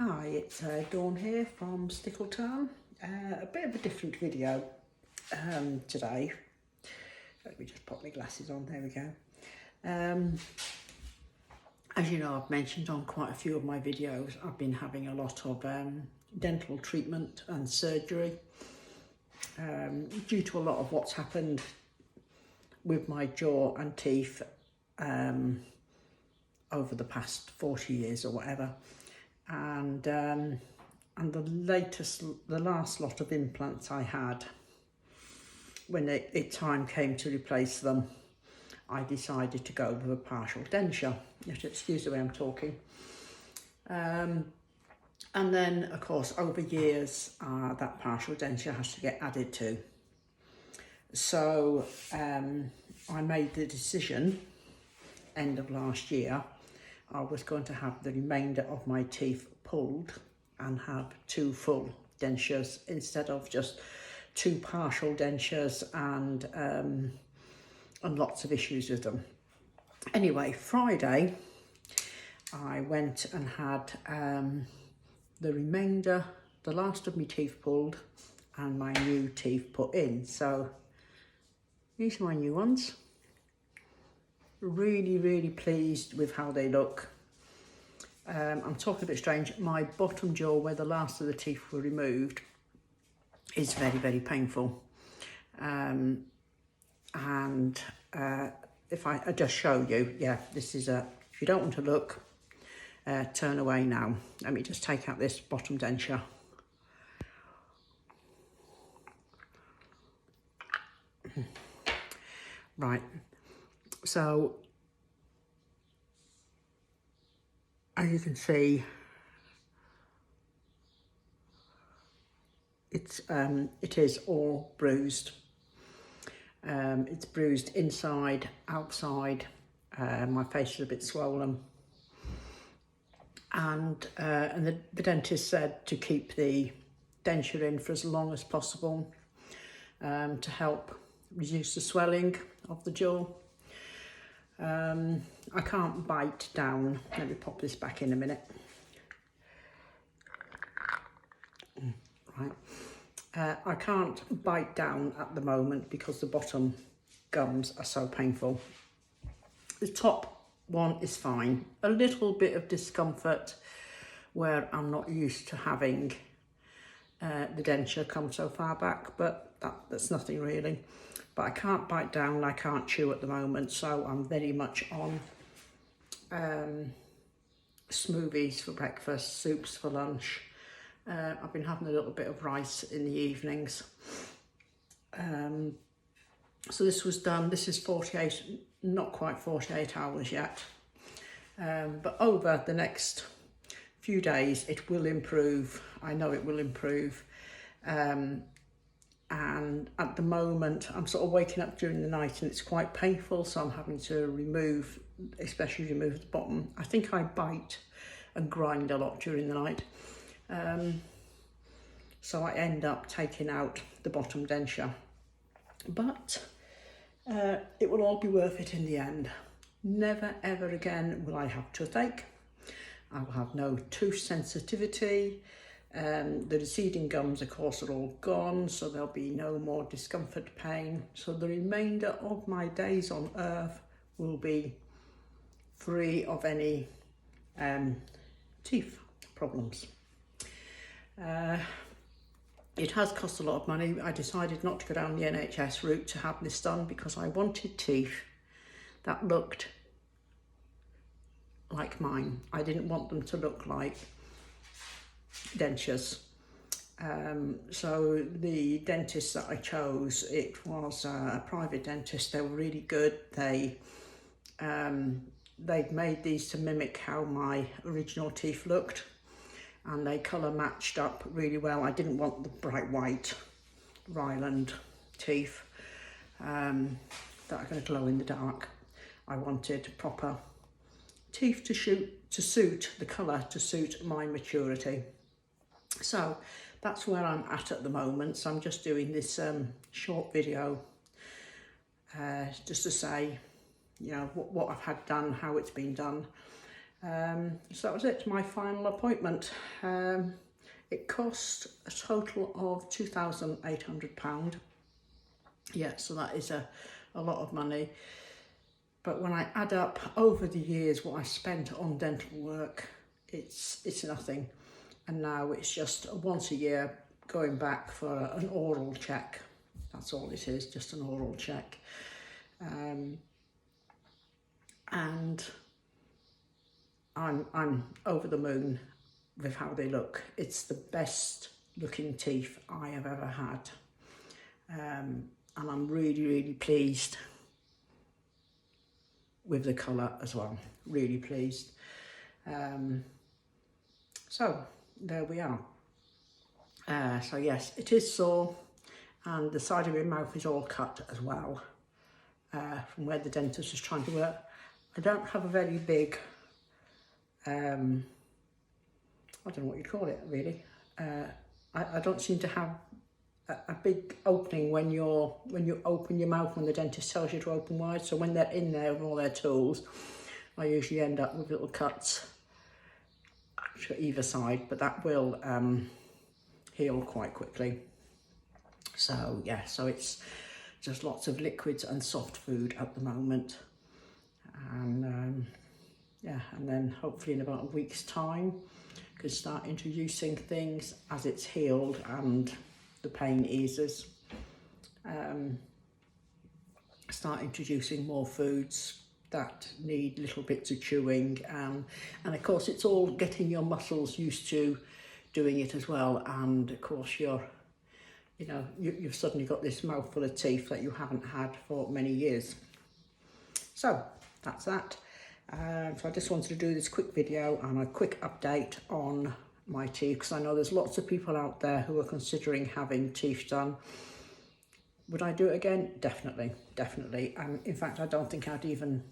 Hi, it's Dawn here from Stickletown. A bit of a different video today. Let me just pop my glasses on, there we go. As you know, I've mentioned on quite a few of my videos, I've been having a lot of dental treatment and surgery due to a lot of what's happened with my jaw and teeth over the past 40 years or whatever. And the last lot of implants I had, when time came to replace them, I decided to go with a partial denture. You have to excuse the way I'm talking. And then, of course, over years, that partial denture has to get added to. So I made the decision, end of last year, I was going to have the remainder of my teeth pulled and have 2 full dentures instead of just 2 partial dentures and lots of issues with them. Anyway, Friday, I went and had the remainder, the last of my teeth pulled and my new teeth put in. So these are my new ones. Really pleased with how they look. I'm talking a bit strange. My bottom jaw, where the last of the teeth were removed, is very painful. If I just show you, yeah, this is if you don't want to look, turn away now. Let me just take out this bottom denture. Right. So, as you can see, it is all bruised. It's bruised inside, outside. My face is a bit swollen, and the dentist said to keep the denture in for as long as possible to help reduce the swelling of the jaw. I can't bite down. Let me pop this back in a minute. Right. I can't bite down at the moment because the bottom gums are so painful. The top one is fine. A little bit of discomfort where I'm not used to having the denture come so far back, but that's nothing really. But I can't bite down, I can't chew at the moment, so I'm very much on smoothies for breakfast, soups for lunch. I've been having a little bit of rice in the evenings. So this was done, this is 48, not quite 48 hours yet. But over the next few days, it will improve. I know it will improve. And at the moment, I'm sort of waking up during the night and it's quite painful, so I'm having to especially remove the bottom. I think I bite and grind a lot during the night. So I end up taking out the bottom denture. But it will all be worth it in the end. Never ever again will I have toothache. I will have no tooth sensitivity. The receding gums, of course, are all gone, so there'll be no more discomfort, pain. So the remainder of my days on earth will be free of any teeth problems. It has cost a lot of money. I decided not to go down the NHS route to have this done because I wanted teeth that looked like mine. I didn't want them to look like dentures. So the dentist that I chose, it was a private dentist. They were really good. They'd made these to mimic how my original teeth looked, and they colour matched up really well. I didn't want the bright white Ryland teeth that are going to glow in the dark. I wanted proper teeth to suit the colour, to suit my maturity. So that's where I'm at the moment. So I'm just doing this short video just to say, you know, what I've had done, how it's been done. So that was it, my final appointment. It cost a total of £2,800. Yeah, so that is a lot of money. But when I add up over the years what I spent on dental work, it's nothing. And now it's just once a year going back for an oral check. That's all it is, just an oral check. And I'm over the moon with how they look. It's the best looking teeth I have ever had. And I'm really, really pleased with the colour as well, really pleased. So there we are. So yes, it is sore, and the side of my mouth is all cut as well, from where the dentist was trying to work. I don't have a very big, I don't know what you'd call it really. I don't seem to have a big opening when you open your mouth when the dentist tells you to open wide. So when they're in there with all their tools, I usually end up with little cuts to either side, but that will heal quite quickly. So yeah, so it's just lots of liquids and soft food at the moment. And yeah, and then hopefully in about a week's time, can start introducing things as it's healed and the pain eases. Start introducing more foods that need little bits of chewing, and of course it's all getting your muscles used to doing it as well. And of course you've suddenly got this mouthful of teeth that you haven't had for many years. So that's that. So I just wanted to do this quick video and a quick update on my teeth, because I know there's lots of people out there who are considering having teeth done. Would I do it again? Definitely, definitely. And in fact, I don't think I'd even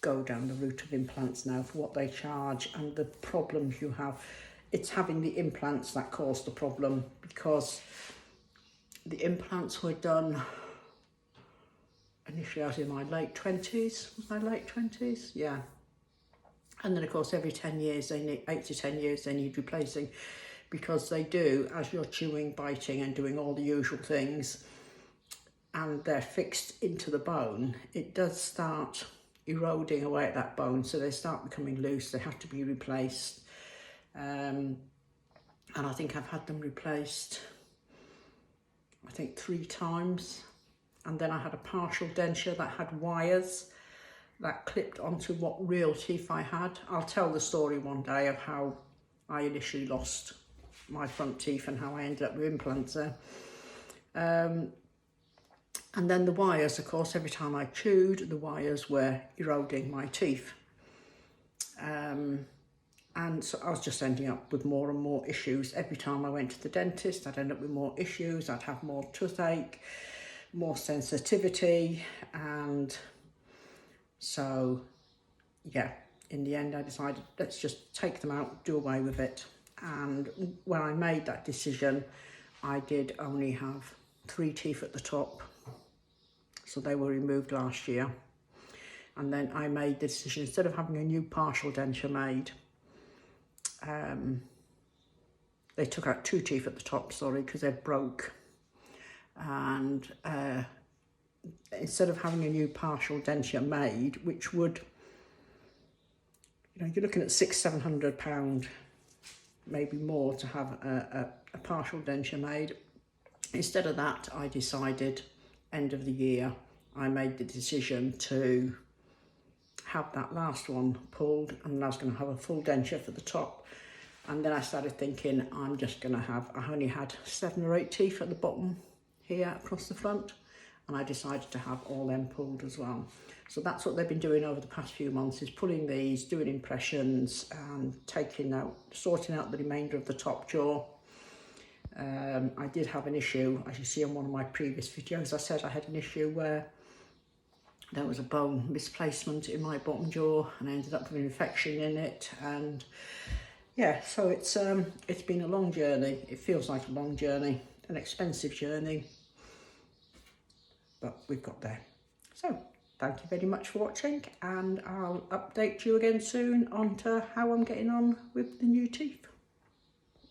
go down the route of implants now for what they charge and the problems you have. It's having the implants that caused the problem, because the implants were done initially. I was in my late 20s. Was my late 20s? Yeah. And then of course every 10 years, they need 8 to 10 years, they need replacing, because they do, as you're chewing, biting and doing all the usual things, and they're fixed into the bone, it does start eroding away at that bone, so they start becoming loose. They have to be replaced. And I think I've had them replaced, I think 3 times. And then I had a partial denture that had wires that clipped onto what real teeth I had. I'll tell the story one day of how I initially lost my front teeth and how I ended up with implants there. And then the wires, of course, every time I chewed, the wires were eroding my teeth. And so I was just ending up with more and more issues. Every time I went to the dentist, I'd end up with more issues. I'd have more toothache, more sensitivity, and so yeah, in the end I decided, let's just take them out, do away with it. And when I made that decision, I did only have 3 teeth at the top, so they were removed last year. And then I made the decision, instead of having a new partial denture made, they took out 2 teeth at the top, sorry, because they broke. And instead of having a new partial denture made, which would, you're looking at £600–700, maybe more, to have a partial denture made. Instead of that, I decided, end of the year, I made the decision to have that last one pulled, and I was going to have a full denture for the top. And then I started thinking, I'm just going to have, I only had 7 or 8 teeth at the bottom here across the front, and I decided to have all them pulled as well. So that's what they've been doing over the past few months, is pulling these, doing impressions, and sorting out the remainder of the top jaw. I did have an issue, as you see on one of my previous videos. I said I had an issue where there was a bone misplacement in my bottom jaw, and I ended up with an infection in it. And yeah, so it's been a long journey. It feels like a long journey, an expensive journey, but we've got there. So thank you very much for watching, and I'll update you again soon on to how I'm getting on with the new teeth.